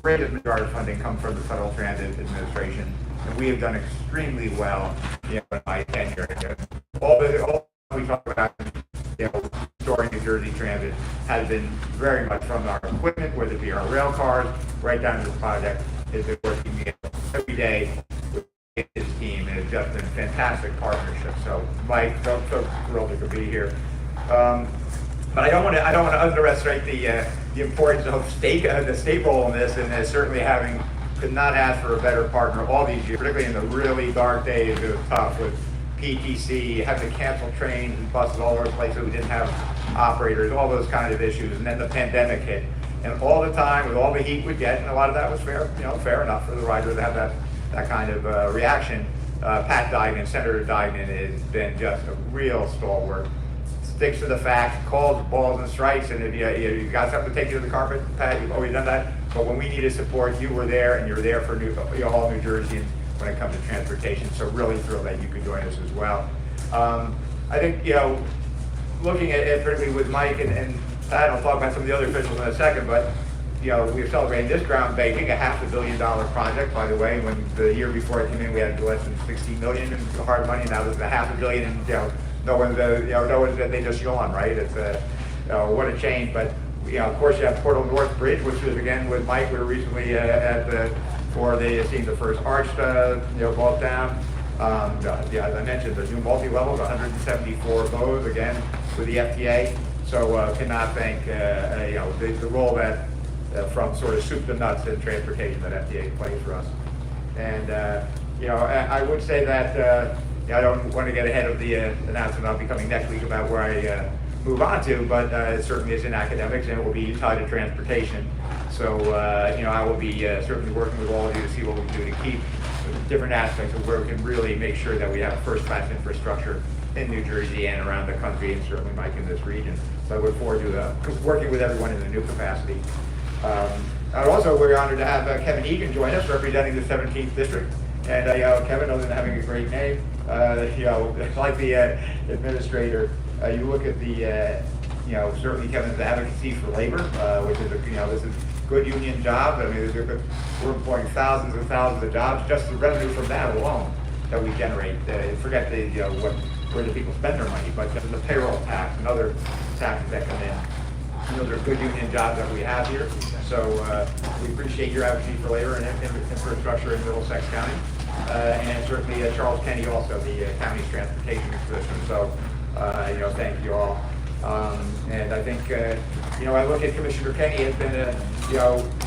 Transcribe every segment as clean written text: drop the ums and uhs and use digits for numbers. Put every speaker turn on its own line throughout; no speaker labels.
greatest majority of funding comes from the Federal Transit Administration, and we have done extremely well, in my tenure. All we talk about, storing New Jersey Transit has been very much from our equipment, whether it be our rail cars, right down to the project, has been working every day with his team, and it's just been a fantastic partnership. So, Mike, so thrilled to be here. But I don't want to underestimate the importance of the state role in this, and certainly could not ask for a better partner all these years, particularly in the really dark days. It was tough with PTC, having to cancel trains and buses all over the place, so we didn't have operators, all those kind of issues, and then the pandemic hit. And all the time, with all the heat we'd get, and a lot of that was fair enough for the rider to have that kind of reaction. Pat Dignan, Senator Dignan, has been just a real stalwart. Sticks to the facts, calls balls and strikes, and if you got something to take you to the carpet, Pat, you've always done that. But when we needed support, you were there, and you're there for all New Jersey when it comes to transportation. So really thrilled that you could join us as well. I think looking at it particularly with Mike and Pat, I'll talk about some of the other officials in a second, but we're celebrating this groundbreaking, a $500 million project, by the way. When the year before I came in, we had less than $60 million in hard money. Now there's a $500 million, and no one's they just yawn, right? It's what a change. But of course, you have Portal North Bridge, which is again with Mike. We were recently seeing the first arch vault down. As I mentioned, the new multi-levels, 174 of those again with the FTA. So cannot thank the role that from sort of soup to nuts in transportation that FTA plays for us. And I would say that I don't want to get ahead of the announcement I'll be coming next week about where I move on to, but it certainly is in academics, and it will be tied to transportation. So I will be certainly working with all of you to see what we can do to keep different aspects of where we can really make sure that we have first-class infrastructure in New Jersey and around the country, and certainly Mike in this region. So I look forward to working with everyone in the new capacity. We're honored to have Kevin Egan join us, representing the 17th District. And Kevin, other than having a great name, like the administrator, you look at the, certainly Kevin's advocacy for labor, which is this is good union jobs. I mean, we're employing thousands and thousands of jobs. Just the revenue from that alone that we generate. Forget where the people spend their money, but the payroll tax and other taxes that come in. Those are good union jobs that we have here. So we appreciate your advocacy for labor and infrastructure in Middlesex County. And certainly Charles Kenny, also the county's transportation commissioner. So, thank you all. And I think, I look at Commissioner Kenny has been,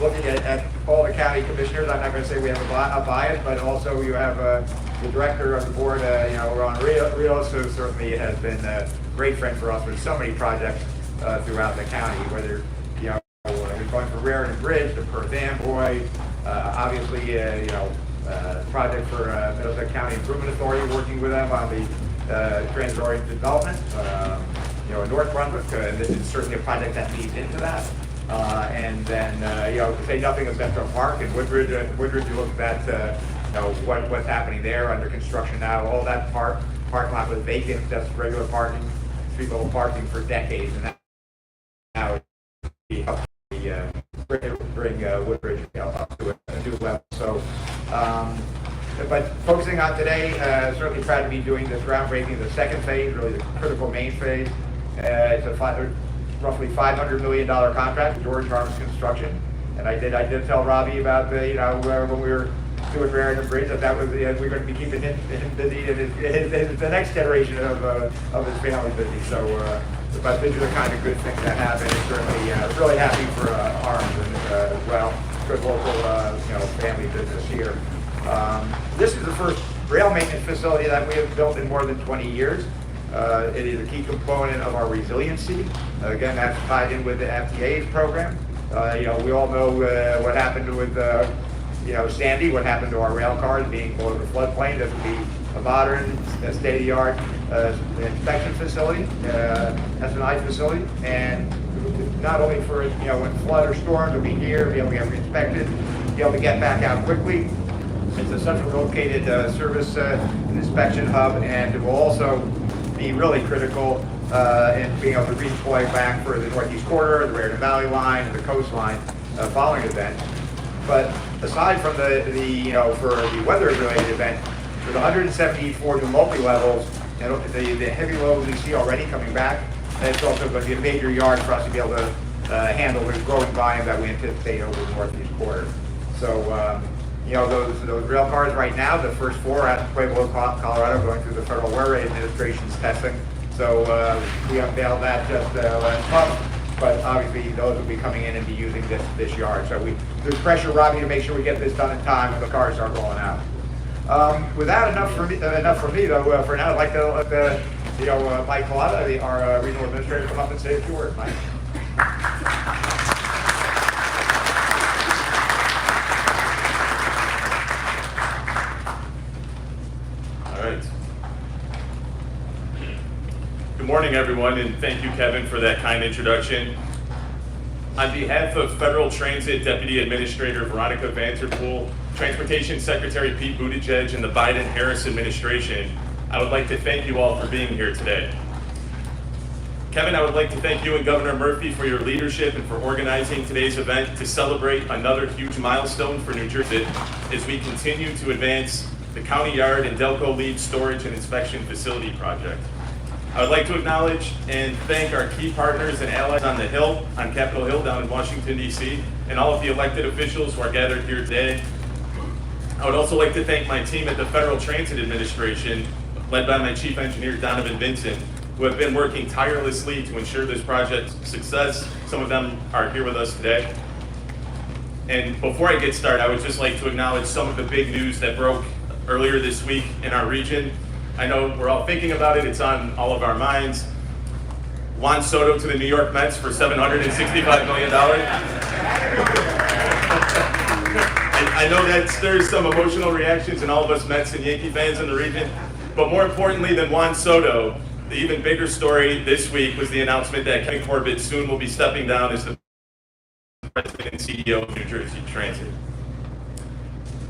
looking at all the county commissioners. I'm not going to say we have a bias, but also you have the director of the board, Ron Rios, who certainly has been a great friend for us with so many projects throughout the county, whether, we're going from Raritan Bridge to Perth Amboy, obviously, project for Middlesex County Improvement Authority, working with them on the transit-oriented development. In North Brunswick, this is certainly a project that feeds into that. And then, to say nothing of Central Park and Woodridge, you look at what's happening there under construction now. All that parking lot was vacant, just regular parking, street-level parking for decades, and now bring Woodridge up to a new level. So, but focusing on today, certainly proud to be doing this groundbreaking, the second phase, really the critical main phase. It's a roughly $500 million contract with George Harms Construction, and I did tell Robbie about when we were doing Raritan Bridge that was we're going to be keeping him busy and the next generation of his family busy. So. But these are the kind of good things that happen. And certainly, really happy for Harms as well. Good local, family business here. This is the first rail maintenance facility that we have built in more than 20 years. It is a key component of our resiliency. Again, that's tied in with the FTA's program. We all know what happened with Sandy, what happened to our rail cars being below the floodplain. This would be a modern, state-of-the-art inspection facility, S&I facility, and not only for when flood or storms will be here, be able to get inspected, be able to get back out quickly. It's a central located service and inspection hub, and it will also be really critical in being able to redeploy back for the Northeast Corridor, the Raritan Valley line, and the coastline following events. But aside from for the weather-related event, with 174 new multi-levels, the heavy loads we see already coming back, and it's also going to be a major yard for us to be able to handle the growing volume that we anticipate over the northeast quarter. So, those rail cars right now, the first 4 at Pueblo, Colorado, going through the Federal Railway Administration's testing. So we unveiled that just last month, but obviously those will be coming in and be using this yard. So there's pressure, Robbie, to make sure we get this done in time when the cars start rolling out. With that, enough for me though. For now, I'd like to let Mike Collada, our regional administrator, come up and say a few words. Mike.
All right. Good morning, everyone, and thank you, Kevin, for that kind introduction. On behalf of Federal Transit Deputy Administrator Veronica Vanterpool, Transportation Secretary Pete Buttigieg, and the Biden-Harris administration, I would like to thank you all for being here today. Kevin, I would like to thank you and Governor Murphy for your leadership and for organizing today's event to celebrate another huge milestone for New Jersey as we continue to advance the County Yard and Delco Lead Storage and Inspection Facility project. I would like to acknowledge and thank our key partners and allies on the Hill, on Capitol Hill down in Washington, D.C., and all of the elected officials who are gathered here today. I would also like to thank my team at the Federal Transit Administration, led by my Chief Engineer, Donovan Vincent, who have been working tirelessly to ensure this project's success. Some of them are here with us today. And before I get started, I would just like to acknowledge some of the big news that broke earlier this week in our region. I know we're all thinking about it, it's on all of our minds. Juan Soto to the New York Mets for $765 million. I know that stirs some emotional reactions in all of us Mets and Yankee fans in the region, but more importantly than Juan Soto, the even bigger story this week was the announcement that Kevin Corbett soon will be stepping down as the President and CEO of New Jersey Transit.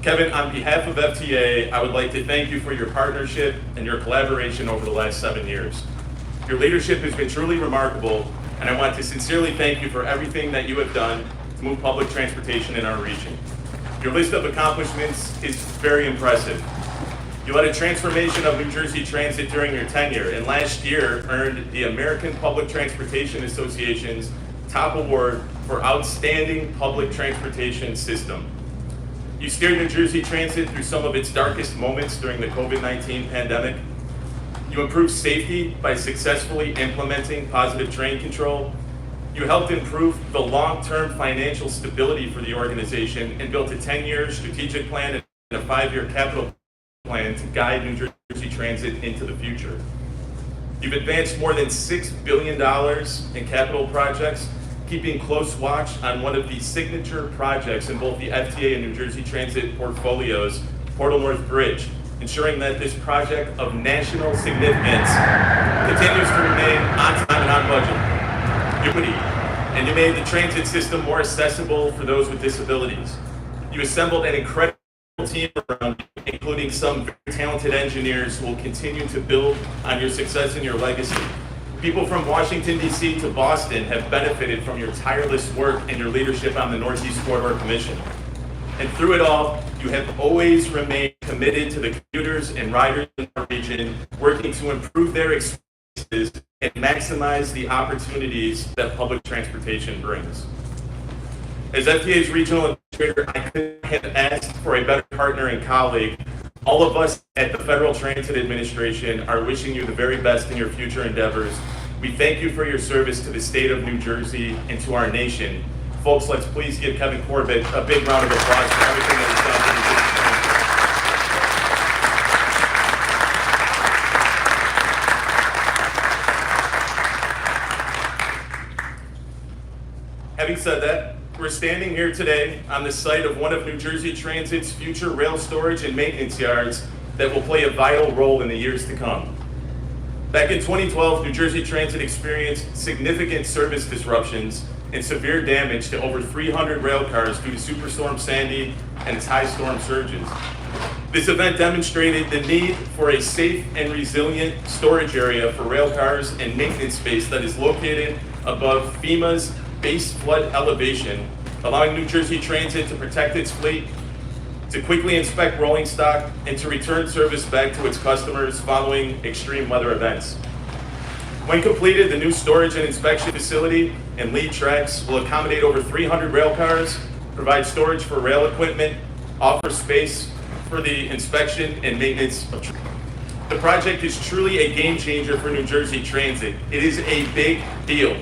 Kevin, on behalf of FTA, I would like to thank you for your partnership and your collaboration over the last 7 years. Your leadership has been truly remarkable, and I want to sincerely thank you for everything that you have done to move public transportation in our region. Your list of accomplishments is very impressive. You led a transformation of New Jersey Transit during your tenure, and last year earned the American Public Transportation Association's top award for Outstanding Public Transportation System. You steered New Jersey Transit through some of its darkest moments during the COVID-19 pandemic. You improved safety by successfully implementing positive train control. You helped improve the long-term financial stability for the organization and built a 10-year strategic plan and a 5-year capital plan to guide New Jersey Transit into the future. You've advanced more than $6 billion in capital projects, keeping close watch on one of the signature projects in both the FTA and New Jersey Transit portfolios, Portal North Bridge, ensuring that this project of national significance continues to remain on time and on budget. And you made the transit system more accessible for those with disabilities. You assembled an incredible team around you, including some very talented engineers who will continue to build on your success and your legacy. People from Washington, D.C. to Boston have benefited from your tireless work and your leadership on the Northeast Corridor Commission. And through it all, you have always remained committed to the commuters and riders in our region, working to improve their experiences and maximize the opportunities that public transportation brings. As FTA's regional administrator, I couldn't have asked for a better partner and colleague. All of us at the Federal Transit Administration are wishing you the very best in your future endeavors. We thank you for your service to the state of New Jersey and to our nation. Folks, let's please give Kevin Corbett a big round of applause for everything that he's done for New Jersey. Having said that, we're standing here today on the site of one of New Jersey Transit's future rail storage and maintenance yards that will play a vital role in the years to come. Back in 2012, New Jersey Transit experienced significant service disruptions and severe damage to over 300 rail cars due to Superstorm Sandy and its high storm surges. This event demonstrated the need for a safe and resilient storage area for rail cars and maintenance space that is located above FEMA's base flood elevation allowing New Jersey Transit to protect its fleet, to quickly inspect rolling stock, and to return service back to its customers following extreme weather events. When completed, the new storage and inspection facility and lead tracks will accommodate over 300 rail cars, provide storage for rail equipment, offer space for the inspection and maintenance of trains. The project is truly a game changer for New Jersey Transit. It is a big deal,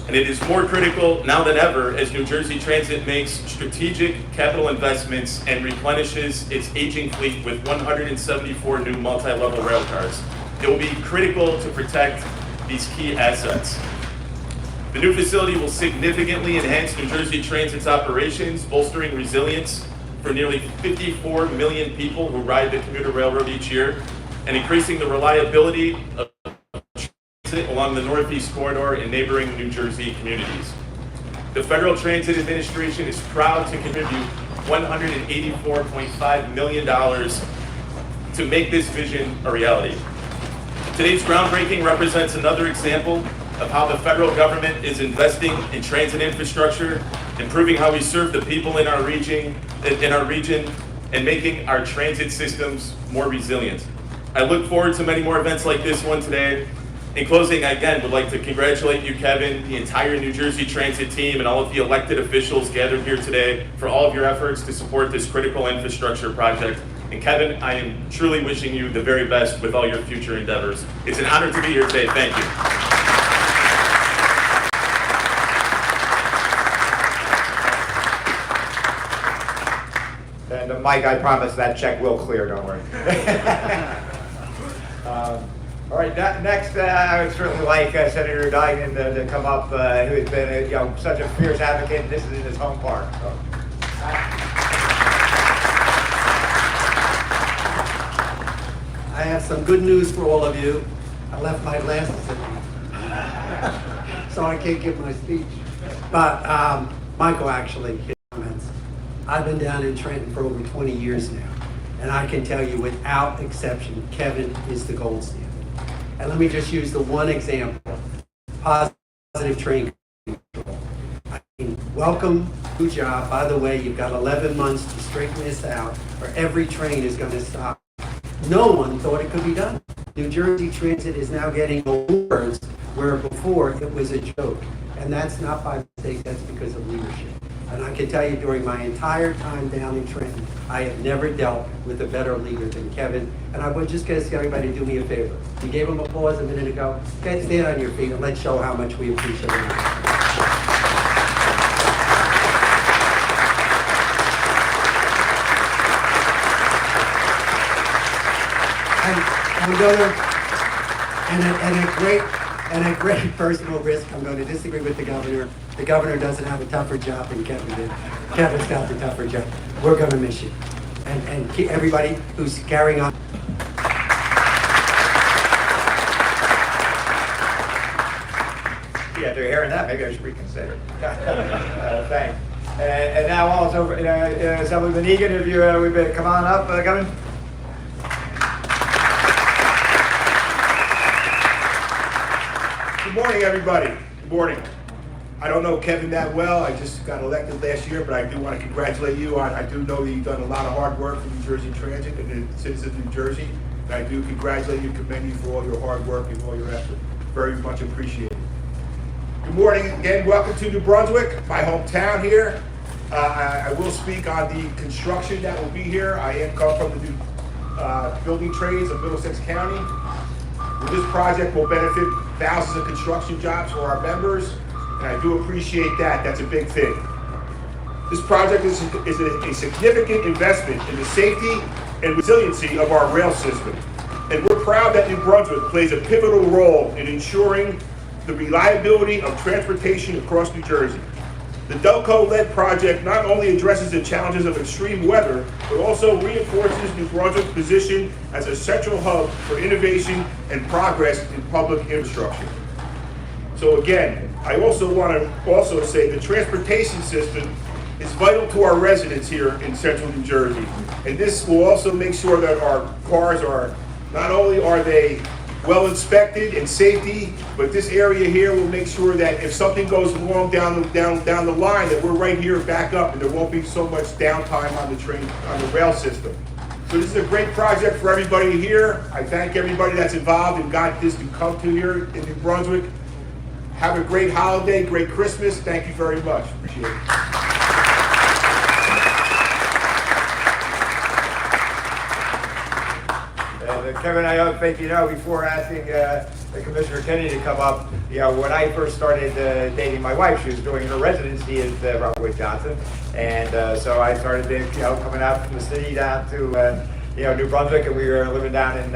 and it is more critical now than ever as New Jersey Transit makes strategic capital investments and replenishes its aging fleet with 174 new multi-level rail cars. It will be critical to protect these key assets. The new facility will significantly enhance New Jersey Transit's operations, bolstering resilience for nearly 54 million people who ride the commuter railroad each year, and increasing the reliability of transit along the Northeast Corridor and neighboring New Jersey communities. The Federal Transit Administration is proud to contribute $184.5 million to make this vision a reality. Today's groundbreaking represents another example of how the federal government is investing in transit infrastructure, improving how we serve the people in our region, and making our transit systems more resilient. I look forward to many more events like this one today. In closing, I again would like to congratulate you, Kevin, the entire New Jersey Transit team, and all of the elected officials gathered here today for all of your efforts to support this critical infrastructure project. And Kevin, I am truly wishing you the very best with all your future endeavors. It's an honor to be here today. Thank you.
And Mike, I promise that check will clear, don't worry. All right, next, I would certainly like Senator Duggan to come up, who has been such a fierce advocate. This is in his home park. So.
I have some good news for all of you. I left my glasses at so I can't give my speech. But Michael actually his comments. I've been down in Trenton for over 20 years now, and I can tell you without exception, Kevin is the gold standard. And let me just use the one example, positive train control. I mean, welcome, new job. By the way, you've got 11 months to straighten this out, or every train is going to stop. No one thought it could be done. New Jersey Transit is now getting awards where before it was a joke. And that's not by mistake, that's because of leadership. And I can tell you during my entire time down in Trenton, I have never dealt with a better leader than Kevin. And I would just ask everybody to do me a favor. We gave him applause a minute ago. Guys, stand on your feet and let's show how much we appreciate him. I'm going to, and a great personal risk, I'm going to disagree with the governor. The governor doesn't have a tougher job than Kevin did. Kevin's got the tougher job. We're going to miss you. And everybody who's carrying on.
Yeah, after hearing that, maybe I should reconsider. Thanks. And now also, Assemblyman Egan, if you would come on up, Kevin.
Good morning, everybody. Good morning. I don't know Kevin that well. I just got elected last year, but I do want to congratulate you. I do know that you've done a lot of hard work for New Jersey Transit and the citizens of New Jersey. And I do congratulate you and commend you for all your hard work and all your effort. Very much appreciated. Good morning again. Welcome to New Brunswick, my hometown here. I will speak on the construction that will be here. I come from the new building trades of Middlesex County. This project will benefit thousands of construction jobs for our members, and I do appreciate that. That's a big thing. This project is a significant investment in the safety and resiliency of our rail system. And we're proud that New Brunswick plays a pivotal role in ensuring the reliability of transportation across New Jersey. The Delco-led project not only addresses the challenges of extreme weather, but also reinforces New Brunswick's position as a central hub for innovation and progress in public infrastructure. So again, I also want to say the transportation system is vital to our residents here in central New Jersey. And this will also make sure that our cars are, not only are they well inspected and safety, but this area here will make sure that if something goes wrong down the line, that we're right here back up and there won't be so much downtime on the train, on the rail system. So this is a great project for everybody here. I thank everybody that's involved and got this to come to here in New Brunswick. Have a great holiday, great Christmas. Thank you very much. Appreciate it.
Kevin, I don't think you know, before asking Commissioner Kennedy to come up, when I first started dating my wife, she was doing her residency at Robert Johnson, and so I started, coming out from the city down to New Brunswick, and we were living down in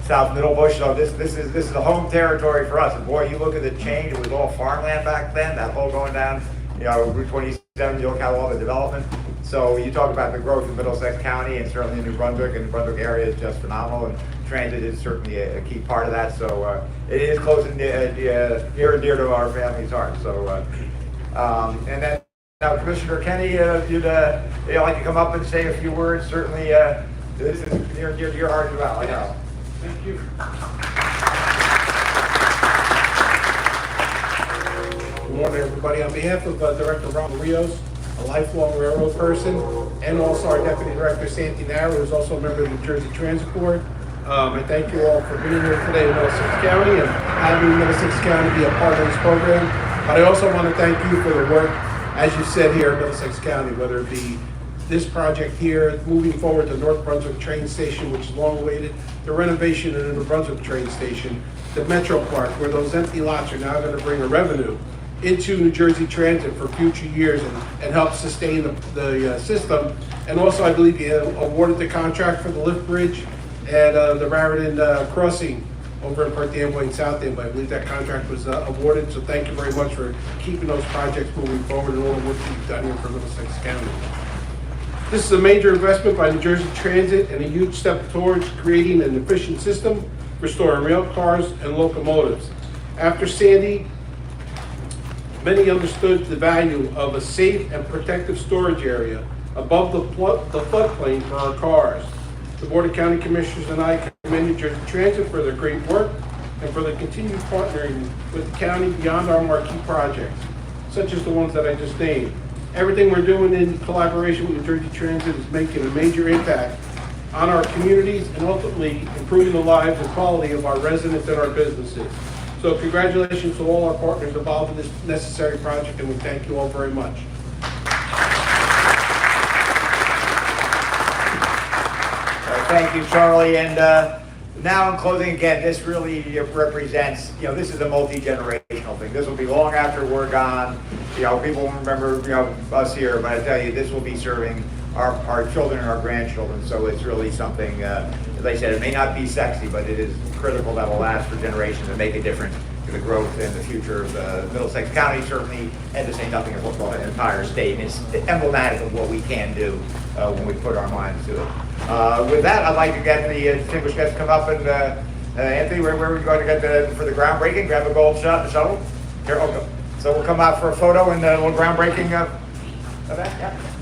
South Middlebush. So this is the home territory for us. And boy, you look at the change; it was all farmland back then. That whole going down, Route 27, you look at all the development. So you talk about the growth in Middlesex County, and certainly New Brunswick, and the Brunswick area is just phenomenal, and transit is certainly a key part of that. So it is close and near and dear to our family's heart. So and then now, Commissioner Kenny, you'd like to come up and say a few words. Certainly, this is near and dear to your heart as well. I know.
Thank you. Good morning, everybody. On behalf of Director Ron Rios, a lifelong railroad person, and also our Deputy Director, Santi Nara, who's also a member of the Jersey Transit Board. I thank you all for being here today in Middlesex County and having Middlesex County be a part of this program. But I also want to thank you for the work, as you said, here in Middlesex County, whether it be this project here, moving forward to North Brunswick train station, which is long awaited, the renovation of the New Brunswick train station, the Metro Park, where those empty lots are now going to bring a revenue into New Jersey Transit for future years and help sustain the system. And also, I believe you awarded the contract for the lift bridge at the Raritan crossing over in Perth Amboy and South Amboy. I believe that contract was awarded, so thank you very much for keeping those projects moving forward and all the work that you've done here for Middlesex County. This is a major investment by New Jersey Transit and a huge step towards creating an efficient system for storing rail cars and locomotives. After Sandy, many understood the value of a safe and protective storage area above the floodplain for our cars. The Board of County Commissioners and I commend New Jersey Transit for their great work and for the continued partnering with the county beyond our marquee projects, such as the ones that I just named. Everything we're doing in collaboration with New Jersey Transit is making a major impact on our communities and ultimately improving the lives and quality of our residents and our businesses. So congratulations to all our partners involved in this necessary project, and we thank you all very much.
Thank you, Charlie. And now in closing, again, this really represents, this is a multi-generational thing. This will be long after we're gone. People will remember, us here, but I tell you, this will be serving our children and our grandchildren. So it's really something, as I said, it may not be sexy, but it is critical that will last for generations and make a difference to the growth and the future of Middlesex County, certainly, and to say nothing of what's going on in the entire state. And it's emblematic of what we can do when we put our minds to it. With that, I'd like to get the distinguished guests to come up and Anthony, where are we going to get for the groundbreaking? Grab a gold shuttle. Here, okay. So we'll come out for a photo and a little groundbreaking of that. Yeah.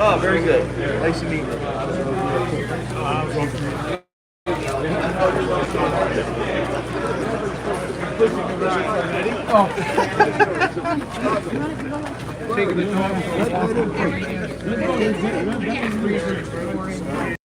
Oh, very good. Nice to meet you.
Taking the dog.